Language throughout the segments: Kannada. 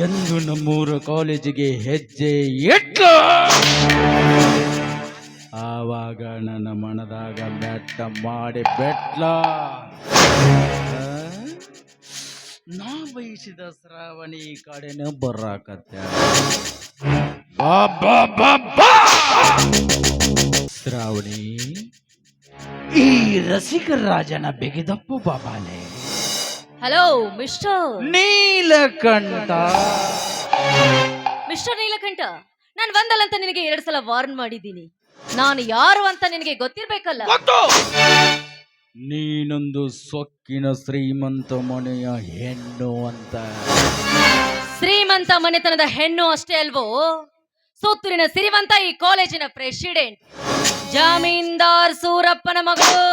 ಎಂದು ನಮ್ಮೂರ ಕಾಲೇಜಿಗೆ ಹೆಜ್ಜೆ ಇಟ್ಟ ಆವಾಗ ನನ್ನ ಮನದಾಗ ಬೆಟ್ಟ ಮಾಡಿ ಬೆಟ್ಲ ನಾ ಬಯಸಿದ ಶ್ರಾವಣಿ ಕಡೆನ ಬರಾಕತ್ತ ಶ್ರಾವಣಿ ಈ ರಸಿಕ ರಾಜನ ಬೆಗೆದಪ್ಪು ಬಾಬಾಲೆ. Hello mister Neelakantha. Mister Neelakantha, ನಾನು ಬಂದಲ್ಲಂತ ನಿನಗೆ 2 ಸಲ ವಾರ್ನ್ ಮಾಡಿದ್ದೀನಿ. ನಾನು ಯಾರು ಅಂತ ನಿನಗೆ ಗೊತ್ತಿರ್ಬೇಕಲ್ಲ. ನೀನೊಂದು ಸೊಕ್ಕಿನ ಶ್ರೀಮಂತ ಮನೆಯ ಹೆಣ್ಣು ಅಂತ. ಶ್ರೀಮಂತ ಮನೆತನದ ಹೆಣ್ಣು ಅಷ್ಟೇ ಅಲ್ವೋ, ಸುತ್ತೂರಿನ ಸಿರಿವಂತ ಈ ಕಾಲೇಜಿನ ಪ್ರೆಸಿಡೆಂಟ್ ಜಮೀನ್ದಾರ್ ಸೂರಪ್ಪನ ಮಗಳು.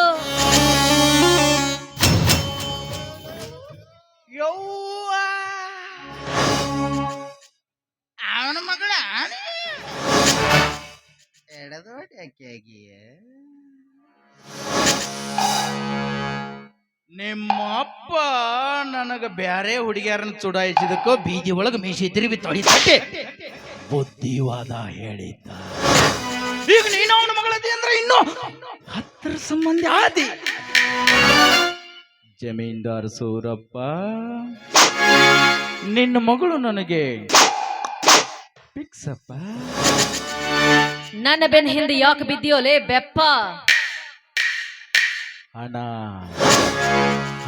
ಅವನ ಮಗಳ ಎಡದೋಟಿಯಾಗಿಯ ನಿಮ್ಮಪ್ಪ ನನಗ ಬ್ಯಾರೆ ಹುಡುಗಿಯರನ್ನ ಚುಡಾಯಿಸಿದಕ್ಕೋ ಬೀದಿ ಒಳಗ ಮೀಸಿ ತಿರುಗಿ ತೊಳಿತಟ್ಟೆ ಬುದ್ಧಿವಾದ ಹೇಳಿದ್ದ. ಈಗ ನೀನು ಅವನ ಮಗಳದಿ ಅಂದ್ರೆ ಇನ್ನು 10 ಸಂಬಂಧಿ ಆದಿ. ಜಮೀನ್ದಾರ್ ಸೂರಪ್ಪ, ನಿನ್ನ ಮಗಳು ನನಗೆ ಫಿಕ್ಸಪ್ಪ. ನನ್ನ ಬೆನ್ನ ಹಿಂದೆ ಯಾಕೆ ಬಿದ್ದಿಯೋಲೆ ಬೆಪ್ಪ?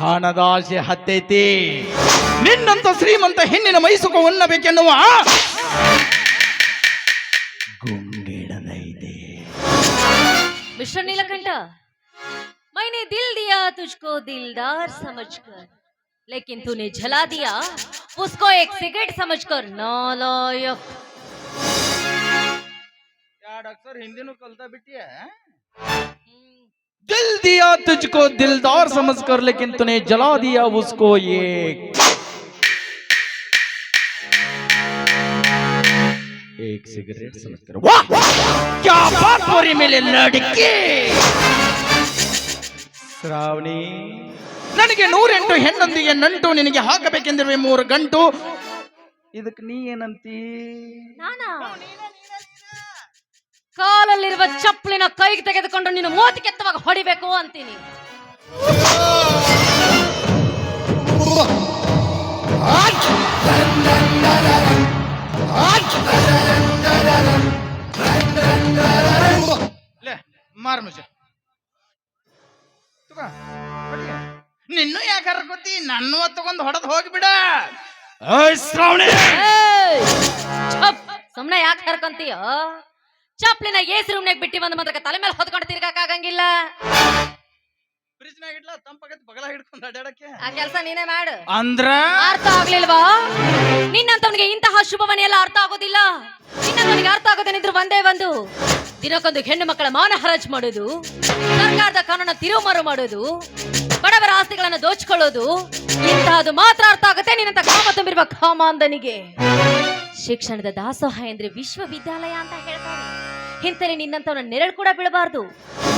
ಹಣದ ಆಸೆ ಹತ್ತೈತಿ. ನಿನ್ನಂತ ಶ್ರೀಮಂತ ಹೆಣ್ಣಿನ ಮೈಸುಕ ಉಣ್ಣಬೇಕೆನ್ನುವ ಗುಂಗಿಡದೈದೆ. ಮಿಸ್ಟರ್ ನೀಲಕಂಠ, मैंने दिल दिया तुझको दिलदार समझकर, लेकिन तूने जला दिया उसको एक सिगरेट समझकर नालायक. ಎರಡು ಅಕ್ಷರ ಹಿಂದಿನೂ ಕಲ್ತಾ ಬಿಟ್ಟಿಯ. दिल दिया तुझको दिलदार समझकर लेकिन तूने जला दिया उसको एक सिगरेट समझकर. वाह क्या बात बोरी मेरे लड़के. ಶ್ರಾವಣಿ, ನನಗೆ 108 ಹೆಣ್ಣೊಂದಿಗೆ ನಂಟು, ನಿನಗೆ ಹಾಕಬೇಕೆಂದಿರುವೆ 3 ಗಂಟು. ಇದಕ್ಕೆ ನೀ ಏನಂತಿ? ಕಾಲಲ್ಲಿರುವ ಚಪ್ಪಲಿನ ಕೈಗೆ ತೆಗೆದುಕೊಂಡು ನೀನು ಮೋತಿ ಕೆತ್ತವಾಗ ಹೊಡಿಬೇಕು ಅಂತೀನಿ. ಮಾರ್ಮುಷ ನಿನ್ನೂ ಯಾಕಾರ ಗೊತ್ತಿ, ನನ್ನ ತಗೊಂಡು ಹೊಡೆದು ಹೋಗಿಬಿಡ. ಶ್ರಾವಣಿ, ಸುಮ್ನೆ ಯಾಕೆ ಹರ್ಕೊಂತೀಯ? ಚಪ್ಲಿನ ಏಸಿ ರೂಮ್ನಾಗ ಬಿಟ್ಟಿ ಬಂದ ಮಾತ್ರ ತಲೆ ಮೇಲೆ ಹೊತ್ಕೊಂಡು ತಿರ್ಗಾಕಂಗಿಲ್ಲ. ಆ ಕೆಲಸ ನೀನೇ ಮಾಡು. ಅಂದ್ರ ಅರ್ಥ ಆಗ್ಲಿಲ್ವಾ? ನಿನ್ನಂತವನಿಗೆ ಇಂತಹ ಶುಭ ಮನೆಯೆಲ್ಲ ಅರ್ಥ ಆಗೋದಿಲ್ಲ. ನಿನ್ನಂತವನಿಗೆ ಅರ್ಥ ಆಗೋದೇನಿದ್ರು ಒಂದೇ ಒಂದು, ದಿನಕ್ಕೊಂದು ಹೆಣ್ಣು ಮಕ್ಕಳ ಮಾನ ಹರಾಜು ಮಾಡೋದು, ಸರ್ಕಾರದ ಕಾನೂನ ತಿರುಮಾರು ಮಾಡೋದು, ಬಡವರ ಆಸ್ತಿಗಳನ್ನು ದೋಚಿಕೊಳ್ಳೋದು, ಇಂತಹದ್ದು ಮಾತ್ರ ಅರ್ಥ ಆಗುತ್ತೆ ನಿನ್ನಂತ ಕಾಮ ತುಂಬಿರುವ ಕಾಮಾಂಧನಿಗೆ. ಶಿಕ್ಷಣದ ದಾಸೋಹ ಎಂದ್ರೆ ವಿಶ್ವವಿದ್ಯಾಲಯ ಅಂತ ಹೇಳ್ತಾರೆ. ಇಂತಲೇ ನಿನ್ನಂತವನ ನೆರಳು ಕೂಡ ಬೀಳಬಾರ್ದು.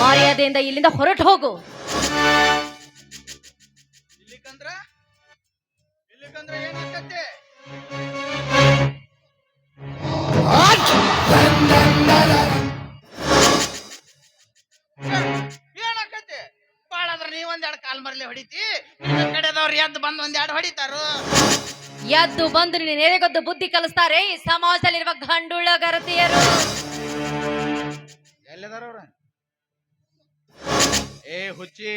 ಮರ್ಯಾದೆಯಿಂದ ಇಲ್ಲಿಂದ ಹೊರಟು ಹೋಗು. ಏನಕ್ಕೈತಿ ಬಾಳಾದ್ರ ನೀ 1-2 ಕಾಲ್ ಮರ್ಲಿ ಹೊಡಿತಿ, ಕಡೆದವ್ರು ಎದ್ದು ಬಂದು 1-2 ಹೊಡಿತಾರು. ಎದ್ದು ಬಂದು ನಿನ್ನ ನೆರೆಗೊದ್ದು ಬುದ್ಧಿ ಕಲಿಸ್ತಾರೆ ಈ ಸಮಾಜದಲ್ಲಿರುವ ಗಂಡುಳ ಗರತಿಯರು. ಎಲ್ಲದಾರವ್ರ? ಏ ಹುಚ್ಚಿ,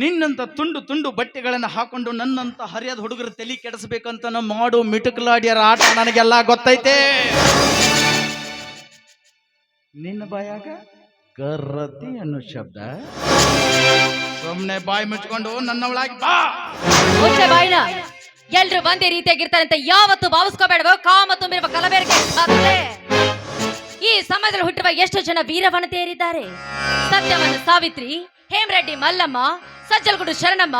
ನಿನ್ನಂತ ತುಂಡು ತುಂಡು ಬಟ್ಟೆಗಳನ್ನ ಹಾಕೊಂಡು ನನ್ನಂತ ಹರಿಯದ ಹುಡುಗರು ತಲೆ ಕೆಡಿಸ್ಬೇಕಂತ ಮಾಡು ಮಿಟುಕಲಾಡಿಯರ ಆಟ ನನಗೆಲ್ಲ ಗೊತ್ತೈತೆ. ನಿನ್ನ ಬಾಯಾಗ ಕರ್ರತಿ ಅನ್ನೋ ಶಬ್ದ. ಸುಮ್ನೆ ಬಾಯಿ ಮುಚ್ಕೊಂಡು ನನ್ನವಳಾಗಿ ಬಾ. ಮುಚ್ಚೆ ಬಾಯಿನ. ಎಲ್ರು ಒಂದೇ ರೀತಿಯಾಗಿರ್ತಾರೆ ಅಂತ ಯಾವತ್ತು ಭಾವಿಸ್ಕೋಬೇಡವೋ. ಕಾಮ ತುಂಬಿರುವ ಕಲಬೇರಿಗೆ ಈ ಸಮಾಜದಲ್ಲಿ ಹುಟ್ಟಿರುವ ಎಷ್ಟು ಜನ ವೀರವನತೆಯರಿದ್ದಾರೆ. ಸತ್ಯವನ್ನು ಸಾವಿತ್ರಿ, ಹೇಮರೆಡ್ಡಿ ಮಲ್ಲಮ್ಮ, ಸಜ್ಜಲಗುಡು ಶರಣಮ್ಮ,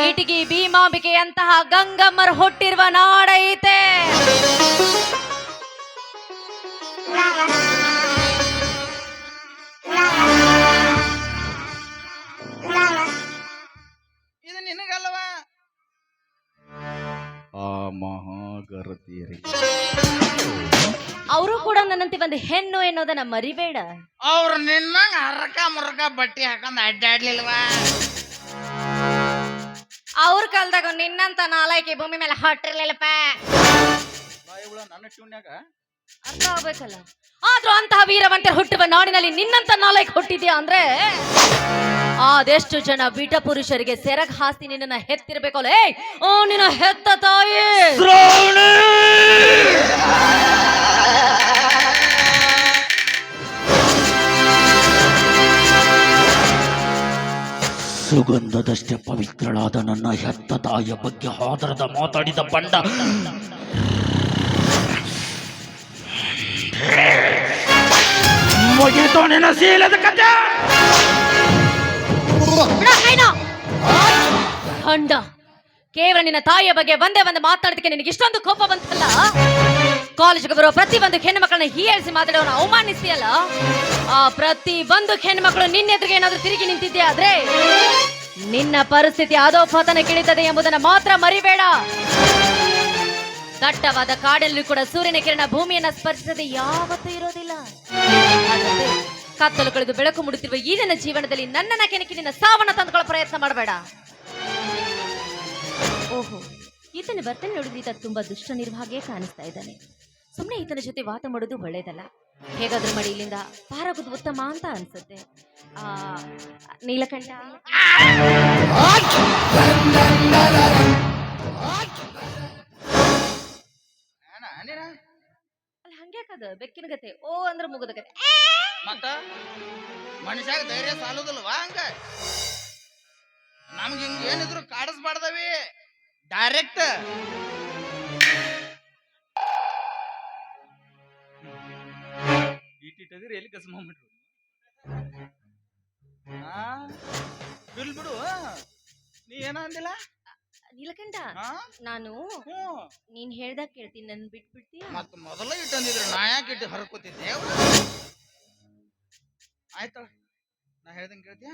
ಈಟಿಗಿ ಭೀಮಾಂಬಿಕೆ ಅಂತಹ ಗಂಗಮ್ಮರು ಹುಟ್ಟಿರುವ ನಾಡೈತೆ. ಇದು ನಿನಗಲ್ವಾ? ಆ ಮಹಾಗರತಿಯರಿಗೆ ಅವರು ಕೂಡ ನನ್ನಂತೆ ಒಂದು ಹೆಣ್ಣು ಎನ್ನೋದನ್ನ ಮರಿಬೇಡ. ಅವ್ರು ನಿನ್ನಂಗ ಹರಕ ಮುರಕ ಬಟ್ಟಿ ಹಾಕೊಂಡ್ ಅಡ್ಡಾಡ್ಲಿಲ್ವಾ? ಅವ್ರ ಕಾಲದಾಗ ನಿನ್ನಂತ ನಾಲಾಯಕಿ ಭೂಮಿ ಮೇಲೆ ಹೊಟ್ಟಿರ್ಲಿಲ್ಲಪ್ಪ. ನನ್ನ ಟ್ಯೂನ್ಯಾಗ ಅರ್ಥ ಆಗ್ಬೇಕಲ್ಲ. ಆದ್ರೂ ಅಂತಹ ವೀರವಂತೆ ಹುಟ್ಟುವ ನಾಡಿನಲ್ಲಿ ನಿನ್ನಂತ ನಾಲಾಯಕ್ ಹುಟ್ಟಿದ್ಯಾ ಅಂದ್ರೆ ಅದೆಷ್ಟು ಜನ ಬಿಟ ಪುರುಷರಿಗೆ ಸೆರಗ್ ಹಾಸ್ತಿ ನಿನ್ನ ಹೆತ್ತಿರ್ಬೇಕಲ್ಲ. ಓ ನಿನ್ನ ಹೆತ್ತ ತಾಯಿ ಸುಗಂಧದಷ್ಟೇ ಪವಿತ್ರಳಾದ ನನ್ನ ಹೆತ್ತ ತಾಯಿಯ ಬಗ್ಗೆ ಹಾದರದ ಮಾತಾಡಿದ ಬಂಡ ಮುಗಿತು ನಿನ್ನ ಶೀಲದ ಕಥೆ. ಖಂಡ ಕೇವಲ ನಿನ್ನ ತಾಯಿಯ ಬಗ್ಗೆ ಒಂದೇ ಒಂದು ಮಾತಾಡೋದಕ್ಕೆ ನಿನಗೆ ಇಷ್ಟೊಂದು ಕೋಪ ಬಂತಲ್ಲ. ಕಾಲೇಜಿಗೆ ಬರೋ ಪ್ರತಿ ಒಂದು ಹೆಣ್ಣು ಮಕ್ಕಳನ್ನ ಹೀಯಾಳಿಸಿ ಮಾತಾಡೋನ ಅವಮಾನಿಸಿಯಲ್ಲ. ಆ ಪ್ರತಿ ಒಂದು ಹೆಣ್ಣು ಮಕ್ಕಳು ನಿನ್ನೆದುರಿಗೆ ಏನಾದ್ರೂ ತಿರುಗಿ ನಿಂತಿದ್ದೆ ಆದ್ರೆ ನಿನ್ನ ಪರಿಸ್ಥಿತಿ ಅಧೋಪತನ ಕಿಳಿತದೆ ಎಂಬುದನ್ನ ಮಾತ್ರ ಮರಿಬೇಡ. ದಟ್ಟವಾದ ಕಾಡಲ್ಲೂ ಕೂಡ ಸೂರ್ಯನ ಕಿರಣ ಭೂಮಿಯನ್ನ ಸ್ಪರ್ಶಿಸದೆ ಯಾವತ್ತೂ ಇರೋದಿಲ್ಲ. ಹಾಗಾದ್ರೆ ಕತ್ತಲು ಕಳೆದು ಬೆಳಕು ಮೂಡುತ್ತಿರುವ ಈ ನನ್ನ ಜೀವನದಲ್ಲಿ ನನ್ನನ್ನ ಕೆಣಕಿ ನಿನ್ನ ಸಾವನ್ನ ತಂದುಕೊಳ್ಳೋ ಪ್ರಯತ್ನ ಮಾಡಬೇಡ. ಓಹೋ, ಈತನ ವರ್ತನೆ ನೋಡಿದ್ರೆ ಈತ ತುಂಬಾ ದುಷ್ಟ ನಿರ್ಭಾಗಿಯೇ ಕಾಣಿಸ್ತಾ ಇದ್ದಾನೆ. ಸುಮ್ಮನೆ ಈತನ ಜೊತೆ ವಾದ ಮಾಡೋದು ಒಳ್ಳೇದಲ್ಲ. ಹೇಗಾದ್ರೂ ಮಾಡಿ ಇಲ್ಲಿಂದ ಪಾರಾಗೋದು ಉತ್ತಮ ಅಂತ ಅನ್ಸುತ್ತೆ. ನೀಲಕಂಠ, ಅಲ್ಲಿ ಹಂಗ್ಯಾಕದ ಬೆಕ್ಕಿನ ಗತೆ ಓ ಅಂದ್ರೆ ಮುಗದ ಗತೆ. ಮತ್ತ ಮನುಷ್ಯಾಗ ಧೈರ್ಯ ಸಾಲೋದಿಲ್ವಾ? ಹಂಗ ನಮ್ಗೆ ಹಿಂಗ ಏನಿದ್ರು ಕಾಡಿಸ್ಬಾರ್ದವಿ. ಡೈರೆಕ್ಟ್ ಇಟ್ಟಿಟ್ಟದಿರಿ ಎಲ್ಲಿ ಕಸ ಮಾಡ್ಬಿಟ್ರು. ಬಿಲ್ ಬಿಡು. ನೀ ಏನ ಅಂದಿಲ್ಲ ನೀಲಕಂಠ, ನಾನು ನೀನ್ ಹೇಳ್ದಾಗ ಕೇಳ್ತೀನಿ, ನನ್ ಬಿಟ್ಬಿಡ್ತೀಯ? ಮತ್ತ ಮೊದಲ ಇಟ್ಟಂದಿದ್ರು ನಾ ಯಾಕೆ ಇಟ್ಟು ಹರ್ಕೋತಿದ್ದೆ. ಆಯ್ತಳ, ನಾ ಹೇಳ್ದಂಗೆ ಕೇಳ್ತೀಯ?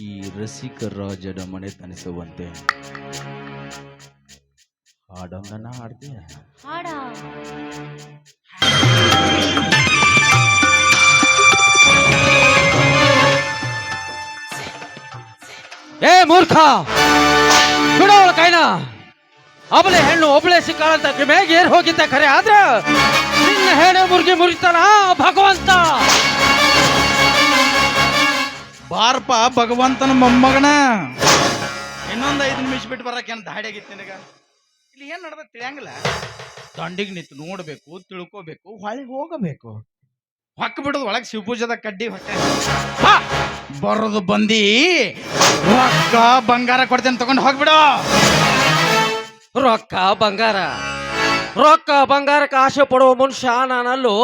ಈ ರಸಿಕ ರಾಜನ ಮನೆ ತನಿಸುವಂತೆ ಹಾಡೊಂದನ್ನ ಹಾಡ್ತೀಯ? ಹಾಡ ಏ ಮೂರ್ಖ, ಬಿಡೋಳ ಕೈನ. ಅವಳೆ ಹೆಣ್ಣು ಒಬ್ಳೆ ಸಿಕ್ಕಾಳಂತ ಮ್ಯಾಗ ಏರ್ ಹೋಗಿದ್ದ ಖರೆ ಆದ್ರ ನಿನ್ನ ಹೆಣ್ಣು ಮುರಿತಾನ ಭಗವಂತ. ಬಾರ್ಪ ಭಗವಂತನ ಮೊಮ್ಮಗನ. ಇನ್ನೊಂದು 5 ನಿಮಿಷ ಬಿಟ್ಟು ಬರಕ್ಕೆ ದಾಡಿ ಆಗಿತ್ತು ನಿನಗ. ಇಲ್ಲಿ ಏನ್ ನಡೆದ ತಿಳಿಯಂಗಿಲ್ಲ. ದಂಡಿಗೆ ನಿಂತು ನೋಡ್ಬೇಕು, ತಿಳ್ಕೋಬೇಕು, ಹೊಳಿ ಹೋಗಬೇಕು. ಹೊಕ್ಕ ಬಿಡೋದು ಒಳಗೆ ಶಿವಪೂಜದ ಕಡ್ಡಿ ಹೊಟ್ಟೆ ಬರೋದು ಬಂದಿ ರೊಕ್ಕ ಬಂಗಾರ ಕೊಡ್ತೇನೆ ತಗೊಂಡು ಹೋಗ್ಬಿಡು. ರೊಕ್ಕ ಬಂಗಾರ, ರೊಕ್ಕ ಬಂಗಾರಕ್ಕೆ ಆಸೆ ಪಡುವ ಮನುಷ್ಯ ನಾನಲ್ಲೋ.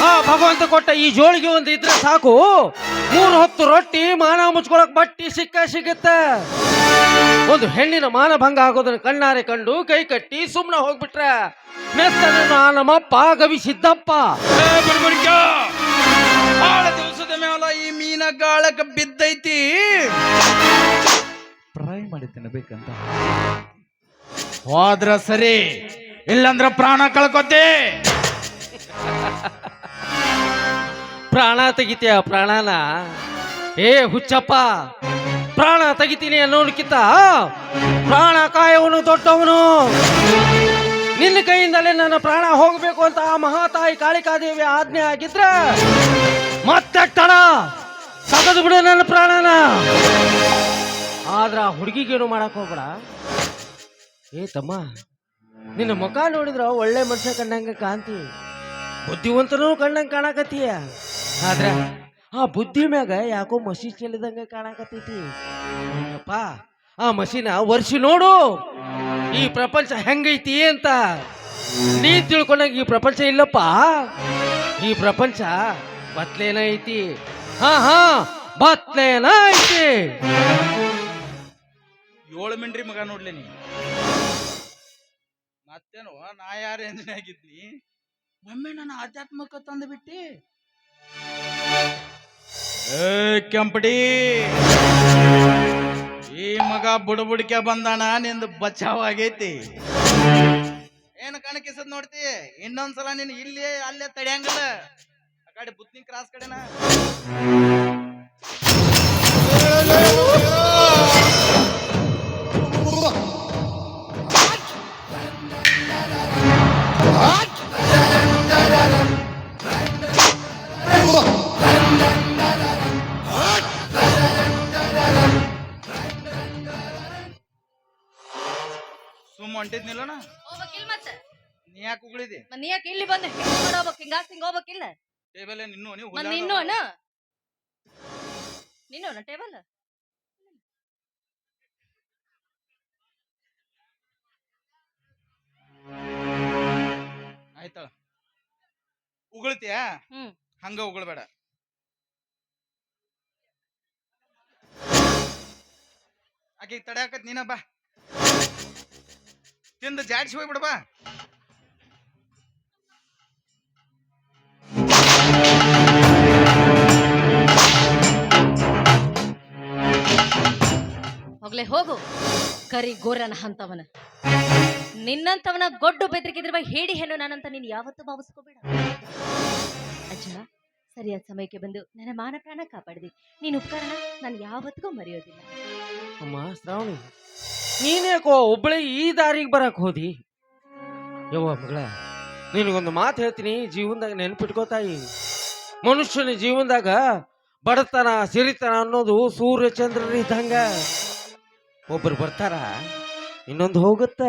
ಆ ಭಗವಂತ ಕೊಟ್ಟ ಈ ಜೋಳಿಗೆ ಒಂದು ಇದ್ರೆ ಸಾಕು, 3 ಹೊತ್ತು ರೊಟ್ಟಿ, ಮಾನ ಮುಚ್ಕೊಳಕ್ ಬಟ್ಟಿ ಸಿಗುತ್ತೆ. ಒಂದು ಹೆಣ್ಣಿನ ಮಾನಭಂಗ ಆಗೋದನ್ನ ಕಣ್ಣಾರೆ ಕಂಡು ಕೈ ಕಟ್ಟಿ ಸುಮ್ಮನೆ ಹೋಗ್ಬಿಟ್ರೆ ಮೆತ್ತನ ನಮ್ಮಪ್ಪ ಗವಿಸಿದ್ದಪ್ಪ. ಬಹಳ ದಿವಸದ ಮೇಲ ಈ ಮೀನ ಗಾಳಕ್ಕೆ ಬಿದ್ದೈತಿ, ಫ್ರೈ ಮಾಡಿ ತಿನ್ನಬೇಕಂತ. ಹೋದ್ರ ಸರಿ, ಇಲ್ಲಂದ್ರ ಪ್ರಾಣ ಕಳ್ಕೊತಿ. ಪ್ರಾಣ ತೆಗಿತೀಯ ಪ್ರಾಣನ? ಏ ಹುಚ್ಚಪ್ಪ, ಪ್ರಾಣ ತೆಗಿತೀನಿ ಅನ್ನೋದಕ್ಕಿಂತ ಪ್ರಾಣ ಕಾಯವನು ದೊಡ್ಡವನು. ನಿನ್ನ ಕೈಯಿಂದಲೇ ನನ್ನ ಪ್ರಾಣ ಹೋಗ್ಬೇಕು ಅಂತ ಆ ಮಹಾತಾಯಿ ಕಾಳಿಕಾದೇವಿ ಆಜ್ಞೆ ಆಗಿದ್ರೆ ಮತ್ತೆ ತಡ ಸಗದು ಬಿಡು ನನ್ನ ಪ್ರಾಣನ. ಆದ್ರ ಆ ಹುಡುಗಿಗೇನು ಮಾಡಕ್ ಹೋಗ್ಬೇಡ. ಏ ತಮ್ಮ, ನಿನ್ನ ಮುಖ ನೋಡಿದ್ರ ಒಳ್ಳೆ ಮನುಷ್ಯ ಕಂಡಂಗ ಕಾಂತಿ, ಬುದ್ಧಿವಂತನೂ ಕಂಡಂಗ ಕಾಣಕತ್ತೀಯ. ಆದ್ರ ಆ ಬುದ್ಧಿ ಮ್ಯಾಗ ಯಾಕೋ ಮಸಿ ಚೆಲ್ಲಿದಂಗ ಕಾಣಕತ್ತೈತಿ. ಅಪ್ಪ, ಆ ಮಸಿನ ವರ್ಷಿ ನೋಡು, ಈ ಪ್ರಪಂಚ ಹೆಂಗೈತಿ ಅಂತ. ನೀ ತಿಳ್ಕೊಂಡಂಗ ಈ ಪ್ರಪಂಚ ಇಲ್ಲಪ್ಪ. ಈ ಪ್ರಪಂಚ ಬತ್ಲೇನ ಐತಿ. ಹಾ ಬತ್ಲೇನ ಐತಿ. 7 ಮಿಂಡ್ರಿ ಮಗ ನೋಡ್ಲಿ ನೀ. ಮತ್ತೇನು ನಾ ಯಾರ ಎಂಜನೆ ಆಗಿದ್ನಿ? ಒಮ್ಮೆ ನನ್ನ ಆಧ್ಯಾತ್ಮಕ ತಂದು ಬಿಟ್ಟಿ. ಕೆಂಪಡಿ, ಈ ಮಗ ಬುಡಬುಡಿಕೆ ಬಂದಾನ ನಿಂದು ಬಚಾವ್ ಆಗೈತಿ. ಏನ್ ಕಣಕಿಸದ್ ನೋಡ್ತಿ, ಇನ್ನೊಂದ್ಸಲ ನೀನ್ ಇಲ್ಲಿ ಅಲ್ಲೇ ತಡಿಯಂಗಿಲ್ಲ. ಆ ಕಡೆ ಬುತ್ನಿ ಕ್ರಾಸ್ ಕಡೆನ. ಸುಮ್ಮ ಹೊಂಟಿದ್ನಿಲ್ಲಣ, ಹೋಗ್ಬೇಕಿಲ್ ಮತ್ತೆ ನೀ ಯಾಕೆ ಉಗುಳಿದಿ? ನೀ ಯಾಕೆ ಇಲ್ಲಿ ಬಂದೆ ಹೋಗ್ಬೇಕು ಹಿಂಗಾಸ್ ಹಿಂಗ ಹೋಗ್ಬೇಕಿಲ್ಲ ಟೇಬಲ್ ನಿನ್ನು ನೀವು ಮತ್ ನಿನ್ನೋನ ಟೇಬಲ್ ಆಯ್ತಳ. ಉಗುಳ್ತೀಯ? ಹ್ಮ್ ಹಂಗ ಉಗುಳ್ಬೇಡ. ಆಕೆ ತಡ್ಯಾಕತ್ ನೀನ ಬಾ, ತಿಂದು ಜಾಡ್ಸಿ ಹೋಗ್ಬಿಡ ಬಾ. ಹೋಗ್ಲೆ ಹೋಗು ಕರಿ ಗೋರನ ಹಂತವನ. ನಿನ್ನಂತವನ ಗೊಡ್ಡು ಬೆದರಿಕಿದ್ರ ಹೇಳಿ ಹೆಣ್ಣು ನಾನಂತ ನೀನು ಯಾವತ್ತೂ ಭಾವಿಸ್ಕೋಬೇಡ. ಅಜ್ಜ ಸರಿಯಾದ ಸಮಯಕ್ಕೆ ಬಂದು ನನ್ನ ಮಾನ ಪ್ರಾಣ ಕಾಪಾಡಿದೆ. ನೀನು ಉಪಕಾರಣ ನಾನು ಯಾವತ್ತಿಗೂ ಮರೆಯೋದಿಲ್ಲ. ಅಮ್ಮ ಶ್ರಾವಣಿ, ನೀನೇಕೋ ಒಬ್ಬಳೆ ಈ ದಾರಿಗೆ ಬರಕ್ ಹೋದಿ? ಯವ್ವ ಮಗಳ, ನಿನಗೊಂದು ಮಾತು ಹೇಳ್ತೀನಿ, ಜೀವನದಾಗ ನೆನ್ಪಿಟ್ಕೋತಾಯಿ. ಮನುಷ್ಯನ ಜೀವನದಾಗ ಬಡತನ ಸಿರಿತನ ಅನ್ನೋದು ಸೂರ್ಯ ಚಂದ್ರರು ಇದ್ದಂಗ. ಒಬ್ರು ಬರ್ತಾರ, ಇನ್ನೊಂದು ಹೋಗುತ್ತ.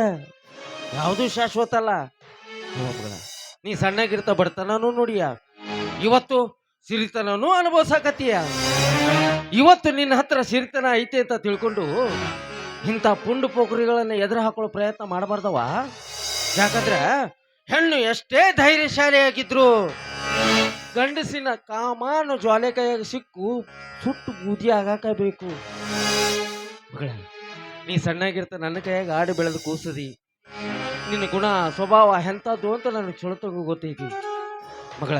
ಯಾವುದೂ ಶಾಶ್ವತ ಅಲ್ಲ. ಯವ್ವ ಮಗಳ, ನೀ ಸಣ್ಣಗಿರ್ತ ಬಡತನೂ ನೋಡಿಯ, ಇವತ್ತು ಸಿರಿತನೂ ಅನುಭವಿಸಕತ್ತೀಯ. ಇವತ್ತು ನಿನ್ನ ಹತ್ರ ಸಿರಿತನ ಐತೆ ಅಂತ ತಿಳ್ಕೊಂಡು ಇಂಥ ಪುಂಡು ಪೋಖರಿಗಳನ್ನ ಎದುರು ಹಾಕೊಳ್ಳೋ ಪ್ರಯತ್ನ ಮಾಡಬಾರ್ದವ. ಯಾಕಂದ್ರೆ ಹೆಣ್ಣು ಎಷ್ಟೇ ಧೈರ್ಯಶಾಲಿಯಾಗಿದ್ರು ಗಂಡಸಿನ ಕಾಮಾನು ಜ್ವಾಲೆ ಕೈಯಾಗ ಸಿಕ್ಕು ಸುಟ್ಟು ಬೂದಿ ಆಗಾಕ ಬೇಕು. ಮಗಳ, ನೀ ಸಣ್ಣಾಗಿರ್ತ ನನ್ನ ಕೈಯಾಗ ಆಡಿ ಬೆಳೆದು ಕೂಸದಿ. ನಿನ್ನ ಗುಣ ಸ್ವಭಾವ ಎಂಥದ್ದು ಅಂತ ನನಗೆ ಚೊಳತಗೂ ಗೊತ್ತೈತಿ. ಮಗಳ,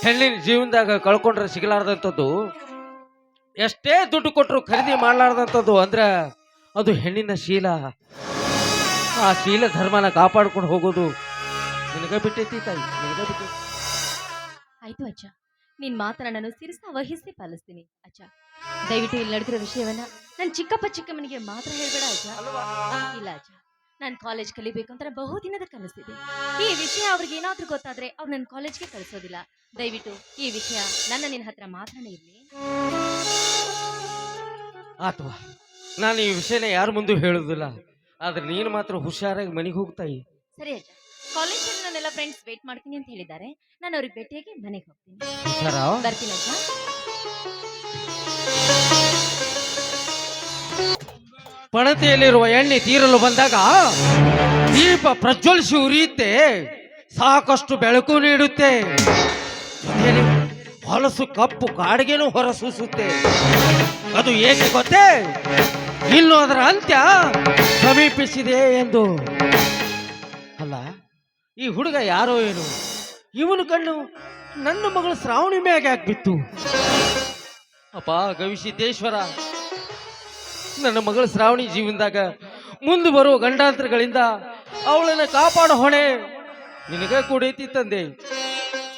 ಹೆಣ್ಣಿನ ಜೀವನದಾಗ ಕಳ್ಕೊಂಡ್ರೆ ಸಿಗಲಾರ್ದಂಥದ್ದು, ಎಷ್ಟೇ ದುಡ್ಡು ಕೊಟ್ಟರು ಖರೀದಿ ಮಾಡಲಾರ್ದಂಥದ್ದು ಅಂದ್ರೆ ಅದು ಹೆಣ್ಣಿನ ಶೀಲ. ಆ ಶೀಲ ಧರ್ಮನ ಕಾಪಾಡ್ಕೊಂಡು ಹೋಗೋದು ನಿನಗ ಬಿಟ್ಟೈತಿ ತಾಯಿ, ನಿನಗ ಬಿಟ್ಟೈತಿ. ಆಯ್ತು ಅಜ್ಜ, ನಿನ್ ಮಾತನ್ನ ನಾನು ಸಿರಿಸ ವಹಿಸಿ ಪಾಲಿಸ್ತೀನಿ. ಅಜ್ಜ ದಯವಿಟ್ಟು ಇಲ್ಲಿ ನಡೆದಿರೋ ವಿಷಯವನ್ನ ನನ್ನ ಚಿಕ್ಕಪ್ಪ ಚಿಕ್ಕಮ್ಮನಿಗೆ ಮಾತ್ರ ಹೇಳ್ಬೇಡ ಅಜ್ಜ. ಇಲ್ಲ ಅಜ್ಜ, ನಾನು ಕಾಲೇಜ್ ಕಲಿಬೇಕು ಅಂತ ಬಹುದಿನದ ಕನಸಿದೆ. ಈ ವಿಷಯ ಅವ್ರಿಗೆ ಏನಾದ್ರೂ ಗೊತ್ತಾದ್ರೆ ಅವ್ರು ನನ್ನ ಕಾಲೇಜ್ಗೆ ಕಳಿಸೋದಿಲ್ಲ. ದಯವಿಟ್ಟು ಈ ವಿಷಯ ನಿನ್ನ ಹತ್ರ ಮಾತ್ರನೇ ಇರ್ಲಿ. ಆತ್ವಾ, ನಾನು ಈ ವಿಷಯನ ಯಾರ ಮುಂದೆ ಹೇಳುದಿಲ್ಲ. ಆದ್ರೆ ನೀನು ಮಾತ್ರ ಹುಷಾರಾಗಿ ಮನೆಗೆ ಹೋಗ್ತಾಯಿ. ಸರಿ ಅಜ್ಜ, ಕಾಲೇಜಲ್ಲಿ ನನ್ನೆಲ್ಲ ಫ್ರೆಂಡ್ಸ್ ವೇಟ್ ಮಾಡ್ತೀನಿ ಅಂತ ಹೇಳಿದ್ದಾರೆ. ನಾನು ಅವ್ರಿಗೆ ಭೇಟಿಯಾಗಿ ಮನೆಗೆ ಹೋಗ್ತೀನಿ. ಬರ್ತೀನಿ ಅಜ್ಜ. ಪಣತೆಯಲ್ಲಿರುವ ಎಣ್ಣೆ ತೀರಲು ಬಂದಾಗ ದೀಪ ಪ್ರಜ್ವಲಿಸಿ ಉರಿಯುತ್ತೆ, ಸಾಕಷ್ಟು ಬೆಳಕು ನೀಡುತ್ತೆ. ಜೊತೆಯಲ್ಲಿ ಹೊಲಸು ಕಪ್ಪು ಕಾಡಿಗೆನೂ ಹೊರಸೂಸುತ್ತೆ. ಅದು ಏಕೆ ಗೊತ್ತೇ? ಇನ್ನು ಅದರ ಅಂತ್ಯ ಸಮೀಪಿಸಿದೆ ಎಂದು. ಅಲ್ಲ, ಈ ಹುಡುಗ ಯಾರೋ ಏನು, ಇವನು ಕಣ್ಣು ನನ್ನ ಮಗಳು ಶ್ರಾವಣಿ ಮ್ಯಾಗೆ ಹಾಕ್ಬಿತ್ತು. ಅಪ್ಪ ಗವಿಸಿದ್ದೇಶ್ವರ, ನನ್ನ ಮಗಳು ಶ್ರಾವಣಿ ಜೀವನದಾಗ ಮುಂದೆ ಬರುವ ಗಂಡಾಂತರಗಳಿಂದ ಅವಳನ್ನ ಕಾಪಾಡೋ ಹೊಣೆ ನಿನಗೆ ಕೂಡೈತಿ ತಂದೆ.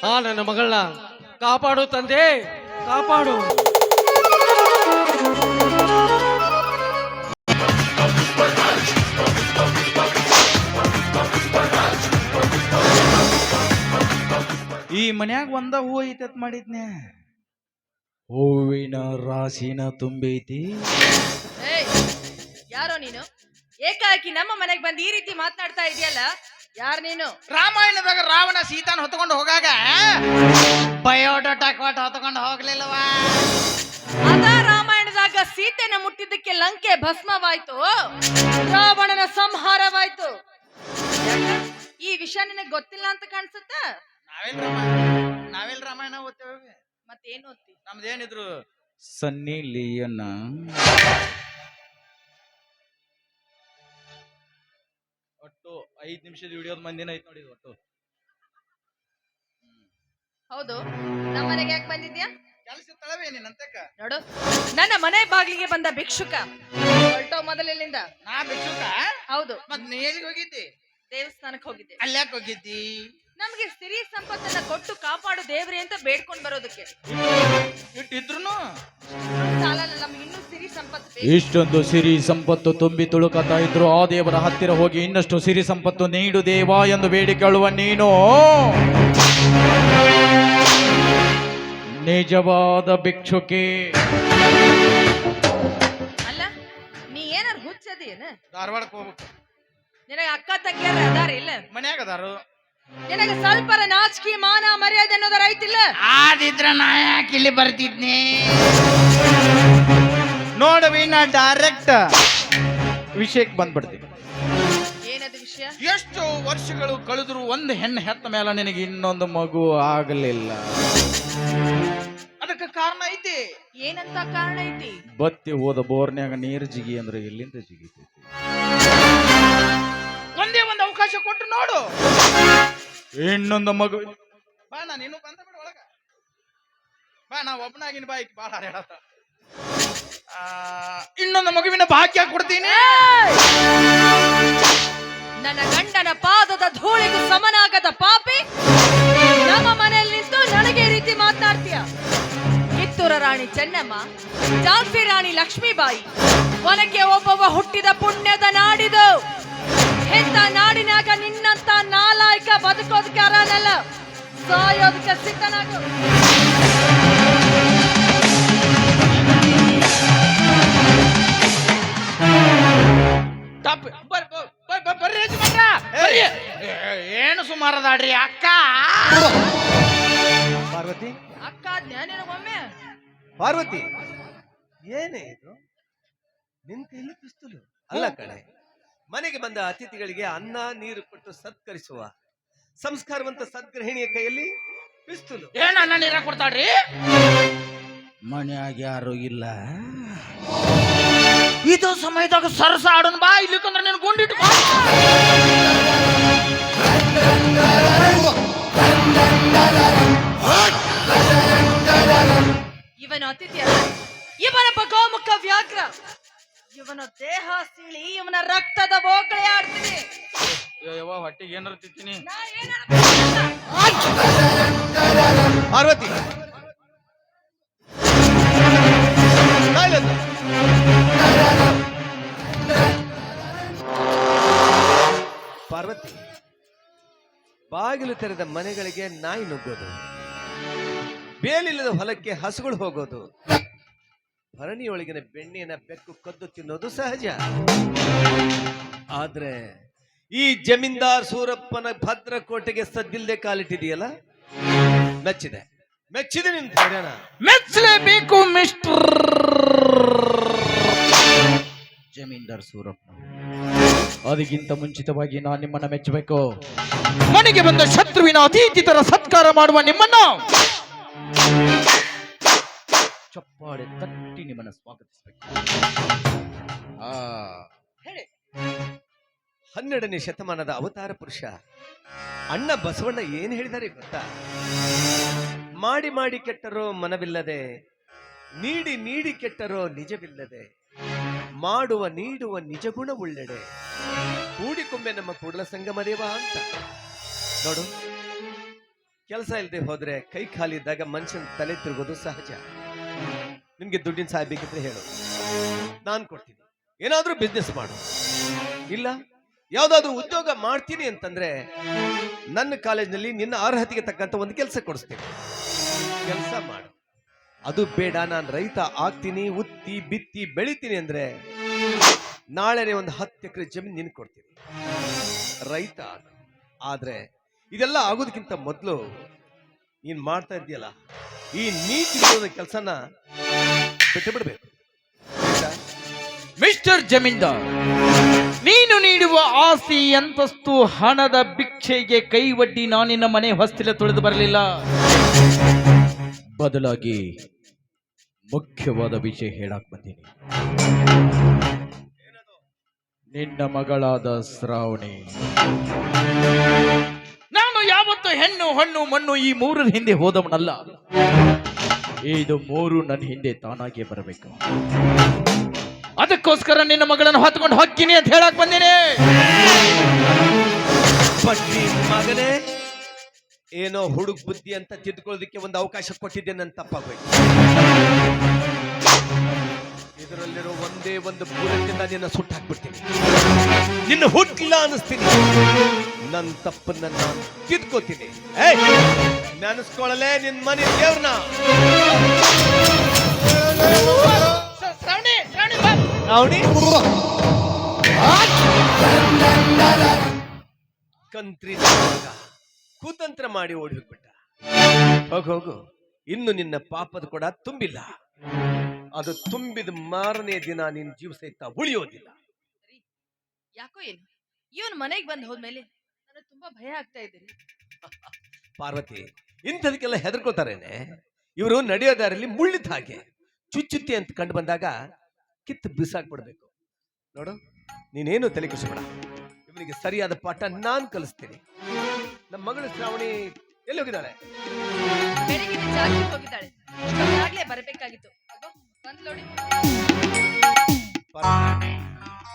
ಆ ನನ್ನ ಮಗಳನ್ನ ಕಾಪಾಡು ತಂದೆ, ಕಾಪಾಡು. ಈ ಮನ್ಯಾಗ ಒಂದ ಹೂ ಐತತ್ ಮಾಡಿದ್ನೆ, ಹೂವಿನ ರಾಶಿನ ತುಂಬೈತಿ. ಯಾರೋ ನೀನು? ಏಕಾಏಕಿ ನಮ್ಮ ಮನೆಗೆ ಬಂದು ಈ ರೀತಿ ಮಾತನಾಡ್ತಾ ಇದೆಯಲ್ಲ, ಯಾರು ನೀನು? ರಾಮಾಯಣದಾಗ ರಾವಣ ಸೀತಾನ ಹೊತ್ಕೊಂಡು ಹೋಗಾಗ ಬಯೋಡಾಟಾ ಕೊಟ್ಟು ಹೊತ್ಕೊಂಡು ಹೋಗ್ಲಿಲ್ಲವಾ? ಅದ ರಾಮಾಯಣದಾಗ ಸೀತೆನ ಮುಟ್ಟಿದ್ದಕ್ಕೆ ಲಂಕೆ ಭಸ್ಮವಾಯ್ತು, ರಾವಣನ ಸಂಹಾರವಾಯ್ತು. ಈ ವಿಷಯ ನಿನಗೆ ಗೊತ್ತಿಲ್ಲ ಅಂತ ಕಾಣಿಸುತ್ತ? ನಾವೆಲ್ ರಾಮಾಯಣ ಓದ್ತೇವೆ. ಮತ್ತೇನು ಓದ್ತಿ? ನಮ್ದೇನಿದ್ರು ಸನ್ನಿ ಲಿಯೋನ್. ಒಟ್ಟು 5 ನಿಮಿಷದ ವಿಡಿಯೋದ ಮಂದಿನ ಐತ್ ನೋಡಿ ಒಟ್ಟು. ಹೌದು, ನಮ್ಮ ಮನೆಗೆ ಯಾಕೆ ಬಂದಿದ್ಯಾ? ಕೆಲಸ ತಳವೇ ನೀನಂತಕ್ಕ. ನೋಡು, ನನ್ನ ಮನೆ ಬಾಗಿಲಿಗೆ ಬಂದ ಭಿಕ್ಷುಕ ಹೊರಟೋ ಮೊದಲಿನಿಂದ ನಾ ಭಿಕ್ಷುಕ ಹೌದು ಮತ್ ನೀ ಎಲ್ಲಿಗೆ ಹೋಗಿದ್ದಿ? ದೇವಸ್ಥಾನಕ್ಕೆ ಹೋಗಿದ್ದೆ. ಅಲ್ಯಾಕ್ ಹೋಗಿದ್ದಿ? ನಮ್ಗೆ ಸಿರಿ ಸಂಪತ್ತನ್ನ ಕೊಟ್ಟು ಕಾಪಾಡು ದೇವ್ರಿ ಅಂತ ಬೇಡ್ಕೊಂಡ್ ಬರೋದಕ್ಕೆ. ಇಟ್ಟಿದ್ರುನು ಸಾಲಲ್ಲ, ನಮ್ಗೆ ಇನ್ನೂ ಸಿರಿ ಸಂಪತ್ತು ಬೇಕು. ಇಷ್ಟೊಂದು ಸಿರಿ ಸಂಪತ್ತು ತುಂಬಿ ತುಳುಕತಾ ಇದ್ರು ಆ ದೇವರ ಹತ್ತಿರ ಹೋಗಿ ಇನ್ನಷ್ಟು ಸಿರಿ ಸಂಪತ್ತು ನೀಡು ದೇವ ಎಂದು ಬೇಡಿಕೊಳ್ಳುವ ನೀನು ನಿಜವಾದ ಭಿಕ್ಷುಕಿ. ಅಲ್ಲ, ನೀ ಏನಾರು ಹುಚ್ಚದೇನ? ಧಾರವಾಡಕ್ಕೆ ಹೋಗ್ಬೇಕು. ನಿನಗೆ ಅಕ್ಕ ತಂಗಿಯರ ಅದಾರ ಇಲ್ಲ? ಮನ್ಯಾಗ ಅದಾರು. ನಿನಗೆ ಸ್ವಲ್ಪರ ನಾಚಿಕೆ ಮಾನ ಮರ್ಯಾದೆ ಅನ್ನೋದರ ಐತಿಲ್ಲ? ಆದಿದ್ರ ನಾ ಯಾಕೆ ಇಲ್ಲಿ ಬರ್ತಿದ್ನಿ? ನೋಡವಿ, ನಾ ಡೈರೆಕ್ಟ್ ವಿಷಯಕ್ಕೆ ಬಂದ್ಬಿಡ್ತೀನಿ. ಏನದು ವಿಷಯ? ಎಷ್ಟು ವರ್ಷಗಳು ಕಳೆದ್ರು ಒಂದು ಹೆಣ್ಣು ಹೆತ್ತ ಮೇಲೆ ನಿನಗೆ ಇನ್ನೊಂದು ಮಗು ಆಗಲಿಲ್ಲ. ಅದಕ್ಕೆ ಕಾರಣ ಐತಿ. ಏನಂತ ಕಾರಣ ಐತಿ? ಬತ್ತಿ ಹೋದ ಬೋರ್ನ್ಯಾಗ ನೀರು ಜಿಗಿ ಅಂದ್ರೆ ಎಲ್ಲಿಂದ ಜಿಗಿತೈತಿ? ಒಂದೇ ಒಂದು ಅವಕಾಶ ಕೊಟ್ಟು ನೋಡು. ಇನ್ನೊಂದು ಮಗು. ಬಾ, ನಾನು ಇನ್ನೂ ಬಂದ ಬಿಡ ಒಳಗ. ಬಾ, ನಾ ಒಬ್ಬನಾಗಿನ ಬಾಯಿಗೆ ಬಾಳ ಹೇಳತ್ತ. ಇನ್ನೊಂದು ಮಗುವಿನ ಭಾಗ್ಯ ಕೊಡ್ತೀನಿ. ನನ್ನ ಗಂಡನ ಪಾದದ ಧೂಳಿಗೂ ಸಮನಾಗದ ಪಾಪಿ ನಮ್ಮ ಮನೆಯಲ್ಲಿ ನಿಂತು ನನಗೆ ಈ ರೀತಿ ಮಾತನಾಡ್ತೀಯ? ಕಿತ್ತೂರ ರಾಣಿ ಚೆನ್ನಮ್ಮ, ಝಾನ್ಸಿ ರಾಣಿ ಲಕ್ಷ್ಮೀಬಾಯಿ, ಒನಕೆ ಒಬ್ಬವ ಹುಟ್ಟಿದ ಪುಣ್ಯದ ನಾಡಿದು. ಇಂಥ ನಾಡಿನಾಗ ನಿನ್ನಂತ ನಾಲಾಯಕ ಬದುಕೋದಕ್ಕೆ ಅರನಲ್ಲ, ಸಾಯೋದಕ್ಕೆ ಸಿದ್ಧನಾಗು. ಏನು ಸುಮಾರದಾಡ್ರಿ ಅಕ್ಕ? ಪಾರ್ವತಿ, ಅಕ್ಕ ಜ್ಞಾನಿನಗೊಮ್ಮೆ ಪಾರ್ವತಿ, ಏನೇ ಇದು? ನಿಂತ ಇಲ್ಲಿ ಪಿಸ್ತೂಲು ಅಲ್ಲ ಕಣೆ. ಮನೆಗೆ ಬಂದ ಅತಿಥಿಗಳಿಗೆ ಅನ್ನ ನೀರು ಕೊಟ್ಟು ಸತ್ಕರಿಸುವ ಸಂಸ್ಕಾರವಂತ ಸದ್ಗೃಹಿಣಿಯ ಕೈಯಲ್ಲಿ ಪಿಸ್ತೂಲು. ಏನ ಅನ್ನ ನೀರ ಕೊಡ್ತಾಡ್ರಿ? ಮನ್ಯಾಗ ಯಾರು ಇಲ್ಲ. ಇದು ಸಮಯದಾಗ ಸರಸ ಆಡೋನ್ ಬಾ, ಇಲ್ಲಿಕಂದ್ರೆ ನೀನು ಗುಂಡಿಟ್ಟು ಬಾ. ಇವನ ಅತಿಥಿ ಅಲ್ಲ, ಇವನ ಗೋಮುಖ ವ್ಯಾಘ್ರ. ಇವನ ದೇಹ ಸೀಳಿ ಇವನ ರಕ್ತದ ಬೋಕಳೆ ಆಡ್ತೀನಿ. ಹೊಟ್ಟಿಗೆ ಏನಾರ ತಿಂತೀನಿ. ಪಾರ್ವತಿ, ಪಾರ್ವತಿ, ಬಾಗಿಲು ತೆರೆದ ಮನೆಗಳಿಗೆ ನಾಯಿ ನುಗ್ಗೋದು, ಬೇಲಿಲ್ಲದ ಹೊಲಕ್ಕೆ ಹಸುಗಳು ಹೋಗೋದು, ಭರಣಿಯೊಳಗಿನ ಬೆಣ್ಣೆಯನ್ನ ಬೆಕ್ಕು ಕದ್ದು ತಿನ್ನೋದು ಸಹಜ. ಆದ್ರೆ ಈ ಜಮೀನ್ದಾರ್ ಸೂರಪ್ಪನ ಭದ್ರಕೋಟೆಗೆ ಸದ್ದಿಲ್ಲದೆ ಕಾಲಿಟ್ಟಿದೆಯಲ್ಲ, ಮೆಚ್ಚಿದೆ, ಮೆಚ್ಚಿದೆ ನಿನ್ ಧೈರ್ಯನ. ಮೆಚ್ಚಲೇಬೇಕು ಮಿಸ್ಟರ್ ಜಮೀನ್ದಾರ್ ಸೂರಪ್ಪ. ಅದಕ್ಕಿಂತ ಮುಂಚಿತವಾಗಿ ನಾನು ನಿಮ್ಮನ್ನ ಮೆಚ್ಚಬೇಕು. ಮನೆಗೆ ಬಂದ ಶತ್ರುವಿನ ಅತಿಥಿ ತರ ಸತ್ಕಾರ ಮಾಡುವ ನಿಮ್ಮನ್ನ ಚಪ್ಪಾಳೆ ತಟ್ಟಿ ನಿಮ್ಮನ್ನ ಸ್ವಾಗತಿಸಬೇಕು. ಹೇಳಿ, 12ನೇ ಶತಮಾನದ ಅವತಾರ ಪುರುಷ ಅಣ್ಣ ಬಸವಣ್ಣ ಏನ್ ಹೇಳಿದ್ದಾರೆ ಗೊತ್ತಾ? ಮಾಡಿ ಮಾಡಿ ಕೆಟ್ಟರೋ ಮನವಿಲ್ಲದೆ, ನೀಡಿ ನೀಡಿ ಕೆಟ್ಟರೋ ನಿಜವಿಲ್ಲದೆ, ಮಾಡುವ ನೀಡುವ ನಿಜ ಗುಣ ಉಳ್ಳೆಡೆ, ಕೂಡಿಕೊಂಬೆ ನಮ್ಮ ಕೂಡಲ ಸಂಗಮ ದೇವ ಅಂತ. ನೋಡು, ಕೆಲಸ ಇಲ್ಲದೆ ಹೋದ್ರೆ ಕೈ ಖಾಲಿ ಇದ್ದಾಗ ಮನುಷ್ಯನ ತಲೆ ತಿರುಗೋದು ಸಹಜ. ನಿಮ್ಗೆ ದುಡ್ಡಿನ ಸಹಾಯ ಬೇಕಿದ್ರೆ ಹೇಳು, ನಾನು ಕೊಡ್ತೀನಿ. ಏನಾದ್ರೂ ಬಿಸ್ನೆಸ್ ಮಾಡು, ಇಲ್ಲ ಯಾವ್ದಾದ್ರು ಉದ್ಯೋಗ ಮಾಡ್ತೀನಿ ಅಂತಂದ್ರೆ ನನ್ನ ಕಾಲೇಜ್ನಲ್ಲಿ ನಿನ್ನ ಅರ್ಹತೆಗೆ ತಕ್ಕಂತ ಒಂದು ಕೆಲಸ ಕೊಡಿಸ್ತೀನಿ, ಕೆಲಸ ಮಾಡು. ಅದು ಬೇಡ, ನಾನು ರೈತ ಆಗ್ತೀನಿ, ಉತ್ತಿ ಬಿತ್ತಿ ಬೆಳಿತೀನಿ ಅಂದ್ರೆ ನಾಳೆನೆ ಒಂದು 10 ಎಕರೆ ಜಮೀನು ನಿನ್ ಕೊಡ್ತೀನಿ, ರೈತ ಆಗು. ಆದ್ರೆ ಇದೆಲ್ಲ ಆಗೋದಕ್ಕಿಂತ ಮೊದಲು ನೀನ್ ಮಾಡ್ತಾ ಇದೆಯಲ್ಲ ಈ ನೀತಿ ವಿರೋಧ ಕೆಲಸನ ಬಿಟ್ಟು ಬಿಡ್ಬೇಕು. ಮಿಸ್ಟರ್ ಜಮೀನ್ದಾರ್, ನೀನು ನೀಡುವ ಆಸ್ತಿ ಅಂತಸ್ತು ಹಣದ ಭಿಕ್ಷೆಗೆ ಕೈವಡ್ಡಿ ನಾನಿನ್ನ ಮನೆ ಹೊಸ್ತಿಲ ತುಳಿದು ಬರಲಿಲ್ಲ. ಬದಲಾಗಿ ಮುಖ್ಯವಾದ ವಿಷಯ ಹೇಳಕ್ ಬಂದೀನಿ. ನಿನ್ನ ಮಗಳಾದ ಶ್ರಾವಣಿ, ನಾನು ಯಾವತ್ತು ಹೆಣ್ಣು ಹಣ್ಣು ಮಣ್ಣು ಈ ಮೂರರ ಹಿಂದೆ ಹೋದವನಲ್ಲ. ಇದು 3 ನನ್ನ ಹಿಂದೆ ತಾನಾಗೆ ಬರಬೇಕು. ಅದಕ್ಕೋಸ್ಕರ ನಿನ್ನ ಮಗಳನ್ನು ಹೊತ್ಕೊಂಡು ಹೊಕ್ಕಿನಿ ಅಂತ ಹೇಳಕ್ ಬಂದೇನೆ. ಬಡ್ಡಿ ಮಗನೇ, ಏನೋ ಹುಡುಗ ಬುದ್ಧಿ ಅಂತ ತಿದ್ಕೊಳ್ಳೋದಕ್ಕೆ ಒಂದು ಅವಕಾಶ ಕೊಟ್ಟಿದ್ದೆ, ನನ್ನ ತಪ್ಪಾಗೋಯ್ತು. ಇದರಲ್ಲಿರೋ ಒಂದೇ ಒಂದು ಬುಲೆಟಿಂದ ನಿನ್ನ ಸುಟ್ಟಾಕ್ಬಿಡ್ತೀನಿ, ನಿನ್ನ ಹುಟ್ಟಿಲ್ಲ ಅನ್ನಿಸ್ತೀನಿ. ನನ್ನ ತಪ್ಪನ್ನ ನಾನು ತಿದ್ಕೋತೀನಿ. ನೆನೆಸ್ಕೊಳ್ಳಲೇ ನಿನ್ ಮನೆ ದೇವ್ರನ್ನ. ಅವನಿ ಕಂತ್ರಿ ಕುತಂತ್ರ ಮಾಡಿ ಓಡಿ ಹೋಗ್ಬಿಟ್ಟ. ಹೋಗು, ಇನ್ನು ನಿನ್ನ ಪಾಪದ ಕೂಡ ತುಂಬಿಲ್ಲ. ಅದು ತುಂಬಿದ ಮಾರನೇ ದಿನ ನಿನ್ ಜೀವ ಸಹಿತ ಉಳಿಯೋದಿಲ್ಲ. ಯಾಕೋ ಏನು ಇವನ್ ಮನೆಗೆ ಬಂದ್ ಹೋದ್ಮೇಲೆ ನನಗೆ ತುಂಬಾ ಭಯ ಆಗ್ತಾ ಇದೆ. ಪಾರ್ವತಿ, ಇಂಥದಕ್ಕೆಲ್ಲ ಹೆದರ್ಕೋತಾರೇನೆ? ಇವರು ನಡೆಯೋ ದಾರಿಯಲ್ಲಿ ಮುಳ್ಳಿದ ಹಾಗೆ ಚುಚ್ಚುತ್ತೆ ಅಂತ ಕಂಡು ಬಂದಾಗ ಕಿತ್ತು ಬಿಸಾಕ್ಬಿಡ್ಬೇಕು. ನೋಡು, ನೀನೇನು ತಲೆ ಕೆಡಿಸ್ಬೇಡ. ಇವನಿಗೆ ಸರಿಯಾದ ಪಾಠ ನಾನ್ ಕಲಿಸ್ತೀನಿ. ನಮ್ಮ ಮಗಳು ಶ್ರಾವಣಿ ಎಲ್ಲಿ ಹೋಗಿದ್ದಾಳೆ? ಬೆಳಿಗ್ಗೆ ಜಾಗಕ್ಕೆ ಹೋಗಿದ್ದಾಳೆ. ಈಗಾಗ್ಲೇ ಬರಬೇಕಾಗಿತ್ತು. ಬಂದ್ ನೋಡಿ.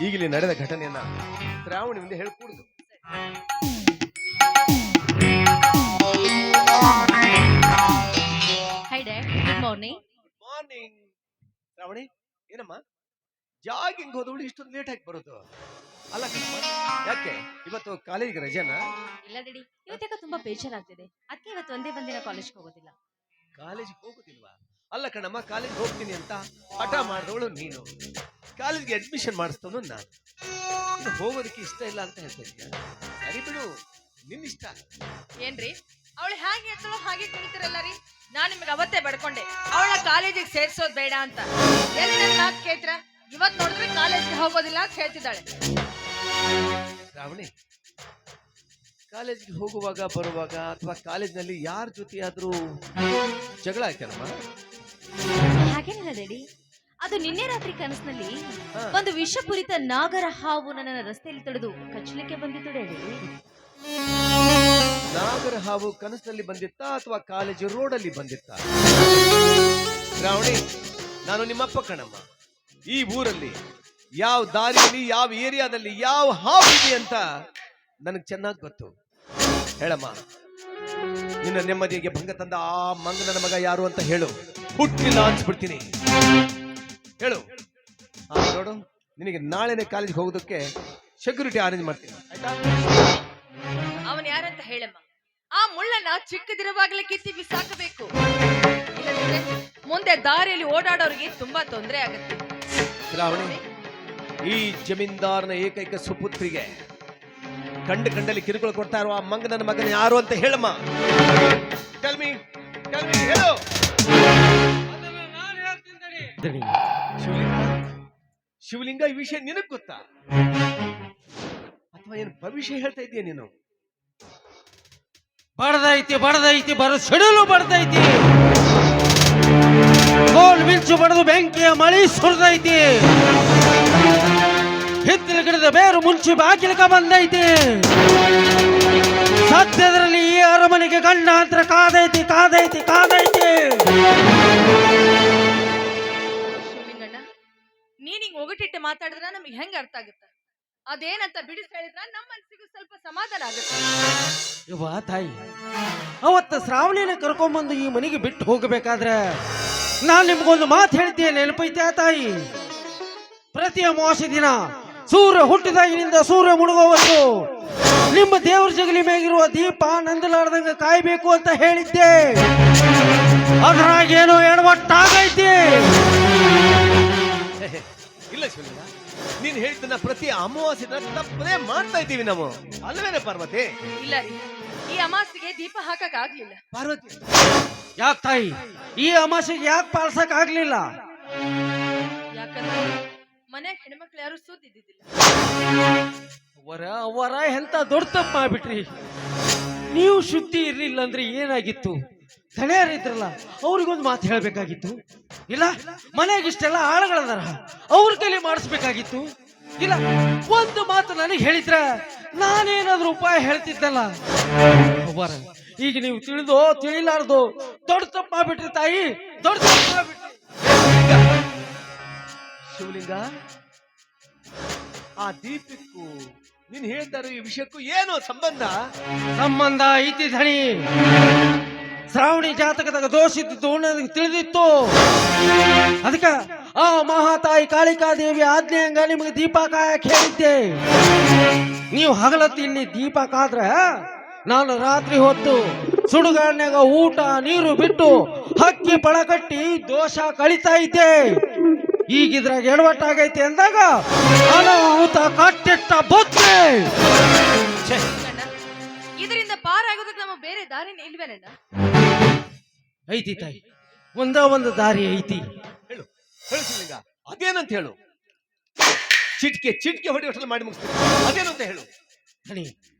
ಈಗಲೇ ನಡೆದ ಘಟನೆಯನ್ನ ಶ್ರಾವಣಿ ಮುಂದೆ ಹೇಳ್ಕೂಡುದು. Hi dad, good morning. Morning. Shravani, ಏನಮ್ಮ ಜಾಗಿಂಗ್ ಹೋದವಳು ಇಷ್ಟೊಂದು ಲೇಟ್ ಆಗಿ ಬರೋದು? ಅಲ್ಲ ಕಣಮ್ಮ, ಯಾಕೆ ಇವತ್ತು ಕಾಲೇಜಿಗೆ ರಜೆನಾ? ಇಲ್ಲ ಡ್ಯಾಡಿ, ಇವತ್ತಾಗ ತುಂಬಾ ಬೇಜಾರಾಗ್ತಿದೆ. ಅದಕ್ಕೆ ಇವತ್ತು ಒಂದೇ ಒಂದಿನ ಕಾಲೇಜ್ಗೆ ಹೋಗೋದಿಲ್ಲ. ಕಾಲೇಜಿಗೆ ಹೋಗೋದಿಲ್ವಾ? ಅಲ್ಲ ಕಣಮ್ಮ, ಕಾಲೇಜ್ ಹೋಗ್ತೀನಿ ಅಂತ ಹಠ ಮಾಡಿದವಳು ನೀನು, ಕಾಲೇಜ್ಗೆ ಅಡ್ಮಿಷನ್ ಮಾಡಿಸ್ತವನು ನಾನು. ಇನ್ನು ಹೋಗೋದಕ್ಕೆ ಇಷ್ಟ ಇಲ್ಲ ಅಂತ ಹೇಳ್ತಾ ಇದ್ದೀಯ. ಸರಿ ಬಿಡು, ನಿನ್ ಇಷ್ಟ. ಏನ್ರಿ, ಅವಳು ಹೇಗೆ ಹೇಳ್ತಾಳೋ ಹಾಗೆ ಕುಳಿತಿರಲ್ಲ ರೀ. ನಾನ್ ನಿಮ್ಗೆ ಅವತ್ತೇ ಬಡ್ಕೊಂಡೆ ಅವಳ ಕಾಲೇಜಿಗೆ ಸೇರ್ಸೋದ್ ಬೇಡ ಅಂತ. ಎಲ್ಲಿ ನನ್ನ ಮಾತು ಕೇಳ್ತೀರ? ಇವತ್ ನೋಡಿದ್ರೆ ಕಾಲೇಜ್ಗೆ ಹೋಗೋದಿಲ್ಲ ಅಂತ ಹೇಳ್ತಿದ್ದಾಳೆ. ಶ್ರಾವಣಿ, ಕಾಲೇಜ್ಗೆ ಹೋಗುವಾಗ ಬರುವಾಗ ಅಥವಾ ಕಾಲೇಜ್ನಲ್ಲಿ ಯಾರ ಜೊತೆ ಆದ್ರೂ ಜಗಳ ಆಯ್ತೇನಮ್ಮ? ಹಾಗೇನಿಲ್ಲ ಡ್ಯಾಡಿ, ಅದು ನಿನ್ನೆ ರಾತ್ರಿ ಕನಸಿನಲ್ಲಿ ಒಂದು ವಿಷಪೂರಿತ ನಾಗರ ಹಾವು ನನ್ನ ರಸ್ತೆಯಲ್ಲಿ ತಡೆದು ಕಚ್ಚಲಿಕ್ಕೆ ಬಂದಿತ್ತು ಡ್ಯಾಡಿ. ನಾಗರ ಹಾವು ಕನಸಿನಲ್ಲಿ ಬಂದಿತ್ತಾ ಅಥವಾ ಕಾಲೇಜು ರೋಡಲ್ಲಿ ಬಂದಿತ್ತಾ? ಶ್ರಾವಣಿ, ನಾನು ನಿಮ್ಮಪ್ಪ ಕಣಮ್ಮ. ಈ ಊರಲ್ಲಿ ಯಾವ ದಾರಿಯಲ್ಲಿ, ಯಾವ ಏರಿಯಾದಲ್ಲಿ ಯಾವ ಹಾವು ಇದೆ ಅಂತ ನನಗೆ ಚೆನ್ನಾಗಿ ಗೊತ್ತು. ಹೇಳಮ್ಮ, ನಿನ್ನ ನೆಮ್ಮದಿಗೆ ಭಂಗ ತಂದ ಆ ಮಂಗನ ಮಗ ಯಾರು ಅಂತ ಹೇಳು. ಹುಟ್ಟಿಲ್ಲ ಅನ್ಸ್ಬಿಡ್ತೀನಿ, ಹೇಳು. ನೋಡು, ನಿನಗೆ ನಾಳೆನೆ ಕಾಲೇಜ್ಗೆ ಹೋಗೋದಕ್ಕೆ ಸೆಕ್ಯೂರಿಟಿ ಅರೇಂಜ್ ಮಾಡ್ತೀನಿ, ಆಯ್ತಾ? ಅವನ್ ಯಾರಂತ ಹೇಳಮ್ಮ. ಆ ಮುಳ್ಳನ್ನ ಚಿಕ್ಕದಿರುವಾಗಲೇ ಕಿತ್ತಿ ಬಿಸಾಕಬೇಕು. ಇಲ್ಲದಿದ್ರೆ ಮುಂದೆ ದಾರಿಯಲ್ಲಿ ಓಡಾಡೋರಿಗೆ ತುಂಬಾ ತೊಂದರೆ ಆಗುತ್ತೆ. ಶ್ರಾವಣಿ, ಈ ಜಮೀನ್ದಾರನ ಏಕೈಕ ಸುಪುತ್ರಿಗೆ ಕಂಡಲ್ಲಿ ಕಿರುಕುಳ ಕೊಡ್ತಾ ಇರುವ ಆ ಮಂಗನ ಮಗನ ಯಾರು ಅಂತ ಹೇಳಮ್ಮ. Tell me, ಹೇಳು. ಶಿವಲಿಂಗ, ಈ ವಿಷಯ ನಿನಗ್ ಗೊತ್ತಾ ಅಥವಾ ಏನು ಭವಿಷ್ಯ ಹೇಳ್ತಾ ಇದೀಯ ನೀನು? ಬಡದೈತಿ ಬರ ಸಿಡಲು ಬಡದೈತಿ. ಗೋಲ್ ಮಿಂಚು ಬಡದು ಬೆಂಕಿಯ ಮಳಿ ಸುರಿದೈತಿ. ಹಿತ್ತಲ ಗಿಡದ ಬೇರು ಮುಂಚಿ ಬಾಗಿಲಕ ಬಂದೈತಿ. ಸದ್ಯದಲ್ಲಿ ಈ ಅರಮನೆಗೆ ಗಂಡಾಂತರ ಕಾದೈತಿ. ಶಿವಲಿಂಗಣ್ಣ, ನೀನ್ ಹಿಂಗ್ ಒಗಟಿಟ್ಟು ಮಾತಾಡಿದ್ರ ನಮ್ಗೆ ಹೆಂಗ ಅರ್ಥ ಆಗುತ್ತೆ? ಅದೇನಂತ ಬಿಡಿಸಿ ಹೇಳಿದ್ರ ನಮ್ಮ ಮನಸ್ಸಿಗೂ ಸ್ವಲ್ಪ ಸಮಾಧಾನ ಆಗುತ್ತೆ. ಇವ ತಾಯಿ, ಅವತ್ತ ಶ್ರಾವಣಿನ ಕರ್ಕೊಂಡ್ಬಂದು ಈ ಮನೆಗೆ ಬಿಟ್ಟು ಹೋಗಬೇಕಾದ್ರೆ ನಾನ್ ನಿಮ್ಗೊಂದು ಮಾತು ಹೇಳ್ತೀನಿ, ನೆನಪೈತೆ ತಾಯಿ? ಪ್ರತಿ ಅಮಾವಾಸ್ಯೆ ದಿನ ಸೂರ್ಯ ಹುಟ್ಟಿದಾಗಿನಿಂದ ಸೂರ್ಯ ಮುಳುಗೋವರೆಗೂ ನಿಮ್ಮ ದೇವ್ರ ಜಗಲಿ ಮೇಗಿರುವ ದೀಪ ನಂದಲಾರ್ದಂಗ ಕಾಯ್ಬೇಕು ಅಂತ ಹೇಳಿದ್ದೆ. ಅದ್ರಾಗೇನೋ ಎಡವಟ್ಟಾಗೈತಿ. ಇಲ್ಲ ಶಿವಲಿಂಗ, ನೀನ್ ಹೇಳಿದ್ದನ್ನ ಪ್ರತಿ ಅಮಾವಾಸ್ಯೆ ತಪ್ಪದೇ ಮಾಡ್ತಾ ಇದ್ದೀವಿ ನಾವು, ಅಲ್ಲವೇನೆ ಪಾರ್ವತಿ? ಇಲ್ಲ ರೀ, ಈ ಅಮಾವಾಸ್ಯೆಗೆ ದೀಪ ಹಾಕಕ್ ಆಗ್ಲಿಲ್ಲ. ಪಾರ್ವತಿ, ಯಾಕೆ ತಾಯಿ ಈ ಅಮಾವಾಸ್ಯೆಗೆ ಯಾಕೆ ಪಾಲ್ಸಕ್ ಆಗ್ಲಿಲ್ಲ? ಯಾಕಂದ್ರೆ ಮನ್ಯಾಗ ಹೆಣ್ಮಕ್ಳು ಯಾರು ಸುದ್ದಿದ್ದಿಲ್ಲ. ವರ ಎಂತ ದೊಡ್ಡ ತಪ್ಪು ಮಾಡ್ಬಿಟ್ರಿ. ನೀವು ಶುದ್ಧಿ ಇರ್ಲಿಲ್ಲ ಅಂದ್ರೆ ಏನಾಗಿತ್ತು? ತಲೆಯಾರಿದ್ರಲ್ಲ, ಅವ್ರಿಗೊಂದು ಮಾತು ಹೇಳ್ಬೇಕಾಗಿತ್ತು. ಇಲ್ಲ, ಮನೆಯಾಗ ಇಷ್ಟೆಲ್ಲ ಆಳುಗಳದಾರ, ಅವ್ರ ಕೈಲಿ ಮಾಡಿಸ್ಬೇಕಾಗಿತ್ತು. ಇಲ್ಲ, ಒಂದು ಮಾತು ನನಗೆ ಹೇಳಿದ್ರ ನಾನೇನಾದ್ರೂ ಉಪಾಯ ಹೇಳ್ತಿದ್ದಲ್ಲ. ಅವರ ಈಗ ನೀವು ತಿಳಿದೋ ತಿಳಿಲಾರ್ದು ದೊಡ್ಡ ತಪ್ಪು ಮಾಡ್ಬಿಟ್ರಿ ತಾಯಿ, ದೊಡ್ಡ ತಪ್ಪು ಮಾಡ್ಬಿಟ್ರಿ. ಶಿವಲಿಂಗ, ಆ ದೀಪಕ್ಕೂ ನೀನ್ ಹೇಳ್ತಾರೋ ಈ ವಿಷಯಕ್ಕೂ ಏನೋ ಸಂಬಂಧ ಐತಿ ಧಣಿ. ಶ್ರಾವಣಿ ಜಾತಕದಾಗ ದೋಷ ಇದ್ದಿತ್ತು ನನಗೆ ತಿಳಿದಿತ್ತು. ಅದಕ್ಕ ಆ ಮಹಾತಾಯಿ ಕಾಳಿಕಾದೇವಿ ಆಜ್ಞೆಯಂಗ ನಿಮಗೆ ದೀಪ ಕಾಯಕ್ ಹೇಳಿದ್ದೆ. ನೀವು ಹಗಲತ್ತಿ ಇಲ್ಲಿ ದೀಪ ಕಾದ್ರ ನಾನು ರಾತ್ರಿ ಹೊತ್ತು ಸುಡುಗಾಡ್ನ್ಯಾಗ ಊಟ ನೀರು ಬಿಟ್ಟು ಹಕ್ಕಿ ಪಳ ಕಟ್ಟಿ ದೋಷ ಕಳಿತಾ ಇದ್ದೆ. ಈಗಿದ್ರಾಗ ಎಡವಟ್ಟಾಗೈತೆ ಅಂದಾಗ ಅನಾಹುತ ಕಟ್ಟಿಟ್ಟ ಬೊತ್ತೆ. ಅಣ್ಣ, ಇದರಿಂದ ಪಾರಾಗೋದಕ್ಕೆ ನಮ್ಮ ಬೇರೆ ದಾರಿನೇ ಇಲ್ವೇನಣ್ಣ? ಐತಿ ತಾಯಿ, ಒಂದು ದಾರಿ ಐತಿ. ಹೇಳು ಹೇಳು ಶಿವಲಿಂಗ, ಅದೇನಂತ ಹೇಳು. ಚಿಟ್ಕೆ ಹೊಡೆಯೋಷ್ಟಲ್ಲಿ ಮಾಡಿ ಮುಗಿಸ್ತೀನಿ, ಅದೇನಂತ ಹೇಳು. ಹಣಿ,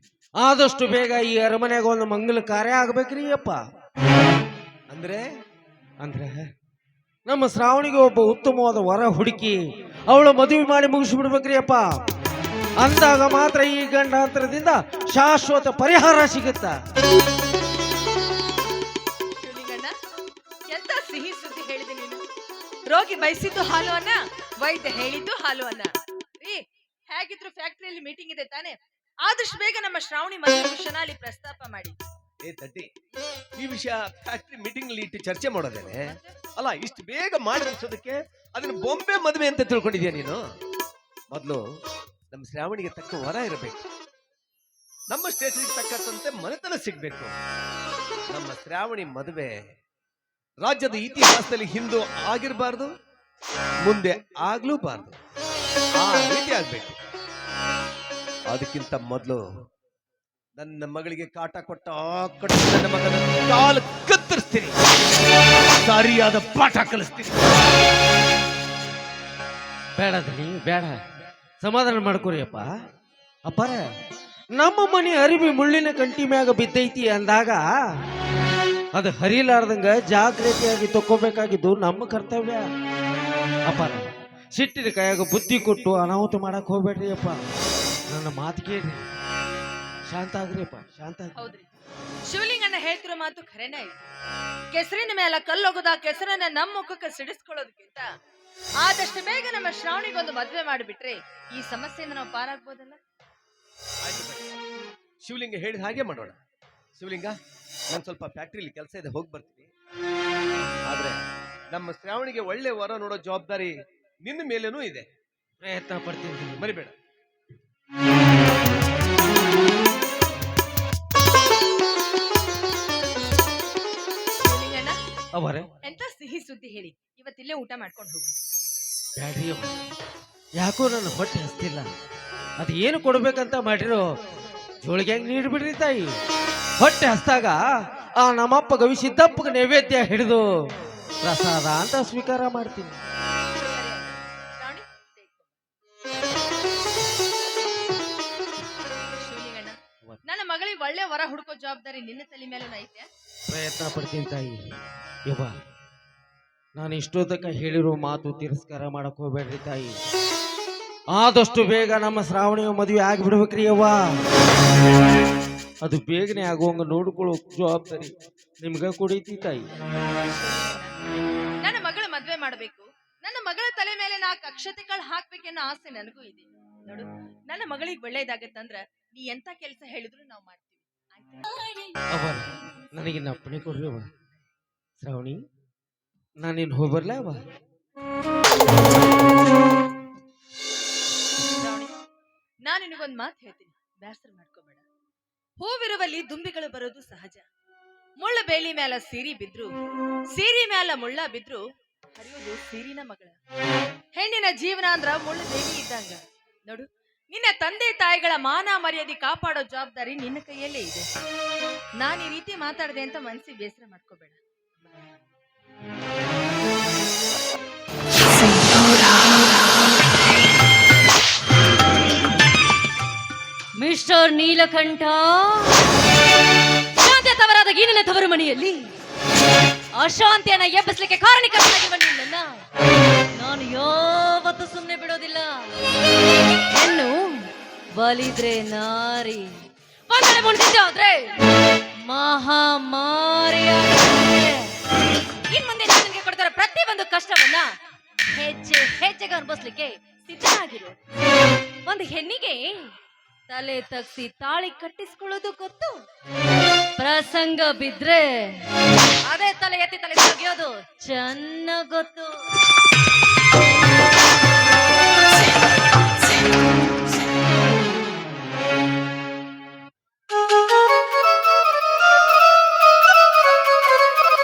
ಆದಷ್ಟು ಬೇಗ ಈ ಅರಮನೆಗೆ ಒಂದು ಮಂಗಲ ಕಾರ್ಯ ಆಗ್ಬೇಕ್ರಿ ಅಪ್ಪ. ಅಂದ್ರೆ ಅಂದ್ರೆ ನಮ್ಮ ಶ್ರಾವಣಿಗೆ ಒಬ್ಬ ಉತ್ತಮವಾದ ವರ ಹುಡುಕಿ ಅವಳ ಮದುವೆ ಮಾಡಿ ಮುಗಿಸ್ಬಿಡ್ಬೇಕ್ರಿ ಅಪ್ಪ. ಅಂದಾಗ ಮಾತ್ರ ಈ ಗಂಡಾಂತರದಿಂದ ಶಾಶ್ವತ ಪರಿಹಾರ ಸಿಗುತ್ತ. ಶಿವಲಿಂಗಣ್ಣ, ಎಂತ ಸಿಹಿ ಸುದ್ದಿ ಹೇಳಿದೆ ನೀನು. ರೋಗಿ ಬಯಸಿದ್ದು ಹಾಲು ಅನ್ನ, ವೈದ್ಯ ಹೇಳಿದ್ದು ಹಾಲು ಅನ್ನ. ರೀ, ಹೇಗಿದ್ರು ಫ್ಯಾಕ್ಟರಿಯಲ್ಲಿ ಮೀಟಿಂಗ್ ಇದೆ ತಾನೆ, ಆದಷ್ಟು ಬೇಗ ನಮ್ಮ ಶ್ರಾವಣಿ ಮದುವೆ ವಿಷಯನ ಅಲ್ಲಿ ಪ್ರಸ್ತಾಪ ಮಾಡಿ. ಏ ತಡ್ಡಿ, ಈ ವಿಷಯ ಫ್ಯಾಕ್ಟ್ರಿ ಮೀಟಿಂಗ್ ನಲ್ಲಿ ಇಟ್ಟು ಚರ್ಚೆ ಮಾಡೋದೇನೆ ಅಲ್ಲ. ಇಷ್ಟು ಬೇಗ ಮಾಡಿ ಮುಗಿಸೋದಕ್ಕೆ ಅದನ್ನ ಬೊಂಬೆ ಮದುವೆ ಅಂತ ತಿಳ್ಕೊಂಡಿದ್ಯಾ ನೀನು? ಮೊದಲು ನಮ್ಮ ಶ್ರಾವಣಿಗೆ ತಕ್ಕ ವರ ಇರಬೇಕು, ನಮ್ಮ ಸ್ಟೇಟಸ್ಗೆ ತಕ್ಕಂತೆ ಮನೆತನ ಸಿಗ್ಬೇಕು. ನಮ್ಮ ಶ್ರಾವಣಿ ಮದುವೆ ರಾಜ್ಯದ ಇತಿಹಾಸದಲ್ಲಿ ಹಿಂದೂ ಆಗಿರಬಾರ್ದು, ಮುಂದೆ ಆಗ್ಲೂಬಾರ್ದು, ಆ ರೀತಿ ಆಗ್ಬೇಕು. ಅದಕ್ಕಿಂತ ಮೊದಲು ನನ್ನ ಮಗಳಿಗೆ ಕಾಟ ಕೊಟ್ಟ ನನ್ನ ಮಗನ ಕಾಲು ಕತ್ತರಿಸ್ತೀನಿ, ಸರಿಯಾದ ಪಾಠ ಕಲಿಸ್ತೀನಿ. ಬೇಡ ದಣಿ, ಬೇಡ, ಸಮಾಧಾನ ಮಾಡ್ಕೊರಿ ಅಪ್ಪ. ಅಪ್ಪಾರ, ನಮ್ಮ ಮನೆ ಅರಿವಿ ಮುಳ್ಳಿನ ಕಂಟಿ ಮ್ಯಾಗ ಬಿದ್ದೈತಿ ಅಂದಾಗ ಅದು ಹರಿಲಾರ್ದಂಗ ಜಾಗ್ರತೆಯಾಗಿ ತಕ್ಕೋಬೇಕಾಗಿದ್ದು ನಮ್ಮ ಕರ್ತವ್ಯ. ಅಪ್ಪಾರ, ಸಿಟ್ಟಿನ ಕೈಯಾಗ ಬುದ್ಧಿ ಕೊಟ್ಟು ಅನಾಹುತ ಮಾಡಕ್ ಹೋಗ್ಬೇಡ್ರಿ ಅಪ್ಪ. ನನ್ನ ಮಾತು ಕೇಳ್ರಿ, ಶಾಂತ ಆಗ್ರಿ ಅಪ್ಪ, ಶಾಂತ ಆಗ್ರಿ. ಹೌದ್ರಿ, ಶಿವಲಿಂಗಣ್ಣ ಹೇಳ್ತಿರೋ ಮಾತು ಖರೇನೇ ಐತಿ. ಕೆಸರಿನ ಮೇಲೆ ಕಲ್ಲೊಗದ ಕೆಸರನ್ನ ನಮ್ಮ ಮುಖಕ್ಕೆ ಸಿಡಿಸ್ಕೊಳ್ಳೋದಕ್ಕಿಂತ ಆದಷ್ಟು ಬೇಗ ನಮ್ಮ ಶ್ರಾವಣಿಗೊಂದು ಮದ್ವೆ ಮಾಡಿಬಿಟ್ರೆ ಈ ಸಮಸ್ಯೆಯಿಂದ ನಾವು ಪಾರಾಗ್ಬೋದಲ್ಲ. ಶಿವಲಿಂಗ ಹೇಳಿದ ಹಾಗೆ ಮಾಡೋಣ. ಶಿವಲಿಂಗ, ನಾನು ಸ್ವಲ್ಪ ಫ್ಯಾಕ್ಟ್ರಿಲಿ ಕೆಲಸ ಇದೆ, ಹೋಗಿ ಬರ್ತೀನಿ. ಆದ್ರೆ ನಮ್ಮ ಶ್ರಾವಣಿಗೆ ಒಳ್ಳೆ ವರ ನೋಡೋ ಜವಾಬ್ದಾರಿ ನಿನ್ನ ಮೇಲೇನೂ ಇದೆ. ಪ್ರಯತ್ನ ಪಡ್ತೀನಿ, ಮರಿಬೇಡ. ಶಿವಲಿಂಗಣ್ಣ, ಅವರೇ ಎಂತ ಸಿಹಿ ಸುದ್ದಿ ಹೇಳಿ, ಇವತ್ತಿಲ್ಲೇ ಊಟ ಮಾಡ್ಕೊಂಡು ಹೋಗು. ಬ್ಯಾಡ್ರಿ ಅವ್ವ, ಯಾಕೋ ನನ್ನ ಹೊಟ್ಟೆ ಹಸ್ತಿಲ್ಲ. ಅದು ಏನು ಕೊಡ್ಬೇಕಂತ ಮಾಡಿರೋ ಜೋಳಿಗೆ ನೀಡ್ಬಿಡ್ರಿ ತಾಯಿ. ಹೊಟ್ಟೆ ಹಸ್ದಾಗ ಆ ನಮ್ಮಪ್ಪ ಗವಿಸಿದ್ದಪ್ಪಗೆ ನೈವೇದ್ಯ ಹಿಡಿದು ಪ್ರಸಾದ ಅಂತ ಸ್ವೀಕಾರ ಮಾಡ್ತೀನಿ. ಶ್ರಾವಣಿ, ಶಿವಲಿಂಗಣ್ಣ, ನನ್ನ ಮಗಳಿಗೆ ಒಳ್ಳೆ ವರ ಹುಡುಕೋ ಜವಾಬ್ದಾರಿ ನಿನ್ನ ತಲೆ ಮೇಲೂ ಐತೆ. ಪ್ರಯತ್ನ ಪಡ್ತೀನಿ ತಾಯಿ. ಯವ್ವ, ನಾನು ಇಷ್ಟೊತ್ತಕ ಹೇಳಿರೋ ಮಾತು ತಿರಸ್ಕಾರ ಮಾಡಕ್ ಹೋಗ್ಬೇಡ್ರಿ ತಾಯಿ. ಆದಷ್ಟು ಬೇಗ ನಮ್ಮ ಶ್ರಾವಣಿಯ ಮದುವೆ ಆಗಿಬಿಡ್ಬೇಕ್ರಿ ಯವ್ವ. ಅದು ಬೇಗನೆ ಆಗುವಂಗ ನೋಡ್ಕೊಳ್ಳೋ ಜವಾಬ್ದಾರಿ ನಿಮ್ಗ ಕೊಡೈತಿ ತಾಯಿ. ನನ್ನ ಮಗಳ ಮದ್ವೆ ಮಾಡಬೇಕು, ನನ್ನ ಮಗಳ ತಲೆ ಮೇಲೆ 4 ಅಕ್ಷತೆಗಳು ಹಾಕ್ಬೇಕೆನ್ನೋ ಆಸೆ ನನಗೂ ಇದೆ. ನೋಡು, ನನ್ನ ಮಗಳಿಗೆ ಒಳ್ಳೇದಾಗತ್ತಂದ್ರ ನೀ ಎಂತ ಕೆಲಸ ಹೇಳಿದ್ರು ನಾವು ಮಾಡ್ತೀವಿ, ಆಯ್ತಾ? ಅವರ ನನಗಿನ್ನ ಅಪ್ಪಣೆ ಕೊಡ್ರಿ ಅವ್ವ. ಶ್ರಾವಣಿ, ನಾನಿನ್ ಹೋಗ್ಬರ್ಲ ಅವ್ವ? ಶ್ರಾವಣಿ, ನಾನು ನಿನಗೊಂದು ಮಾತು ಹೇಳ್ತೀನಿ, ಬೇಸರ ಮಾಡ್ಕೋಬೇಡ. ಹೂವಿರುವಲ್ಲಿ ದುಂಬಿಗಳು ಬರೋದು ಸಹಜ. ಮುಳ್ಳ ಬೇಲಿ ಮ್ಯಾಲ ಸೀರಿ ಬಿದ್ರು, ಸೀರಿ ಮ್ಯಾಲ ಮುಳ್ಳ ಬಿದ್ರು ಹರಿಯೋದು ಸೀರಿನ ಮಗಳ. ಹೆಣ್ಣಿನ ಜೀವನ ಅಂದ್ರ ಮುಳ್ಳ ದೇವಿ ಇದ್ದಂಗ. ನೋಡು, ನಿನ್ನ ತಂದೆ ತಾಯಿಗಳ ಮಾನ ಮರ್ಯಾದೆ ಕಾಪಾಡೋ ಜವಾಬ್ದಾರಿ ನಿನ್ನ ಕೈಯಲ್ಲೇ ಇದೆ. ನಾನು ಈ ರೀತಿ ಮಾತಾಡಿದೆ ಅಂತ ಮನಸ್ಸಿಗೆ ಬೇಸರ ಮಾಡ್ಕೋಬೇಡ. ಮಿಸ್ಟರ್ ನೀಲಕಂಠ, ಶಾಂತಿ ತವರಾದ ಗೀನಿನ ತವರು ಮನೆಯಲ್ಲಿ ಅಶಾಂತಿಯನ್ನ ಎಬ್ಬಿಸ್ಲಿಕ್ಕೆ ಕಾರಣೀಕರ್ತನಾಗಿ ಬಂದಿಲ್ಲ. ನಾನು ಯಾವತ್ತೂ ಸುಮ್ಮನೆ ಬಿಡೋದಿಲ್ಲ. ಹೆಣ್ಣು ಬಲಿದ್ರೆ ನಾರಿ, ಒಂದೆಡೆ ಮುಳ್ದಿದ್ದೆ ಹೋದ್ರೆ ಮಹಾಮಾರಿ. ಇನ್ ಮುಂದೆ ನಾನು ನಿಮಗೆ ಕೊಡ್ತಾರ ಪ್ರತಿ ಒಂದು ಕಷ್ಟವನ್ನ ಹೆಜ್ಜೆ ಹೆಜ್ಜೆಗೆ ಅನುಭವಿಸ್ಲಿಕ್ಕೆ ಸಿದ್ಧನಾಗಿರು. ಒಂದು ಹೆಣ್ಣಿಗೆ ತಲೆ ತಗ್ಸಿ ತಾಳಿ ಕಟ್ಟಿಸ್ಕೊಳ್ಳೋದು ಗೊತ್ತು, ಪ್ರಸಂಗ ಬಿದ್ರೆ ಅದೇ ತಲೆ ಎತ್ತಿ ತಲೆ ತೆಗಿಯೋದು ಚೆನ್ನಾಗ್ ಗೊತ್ತು.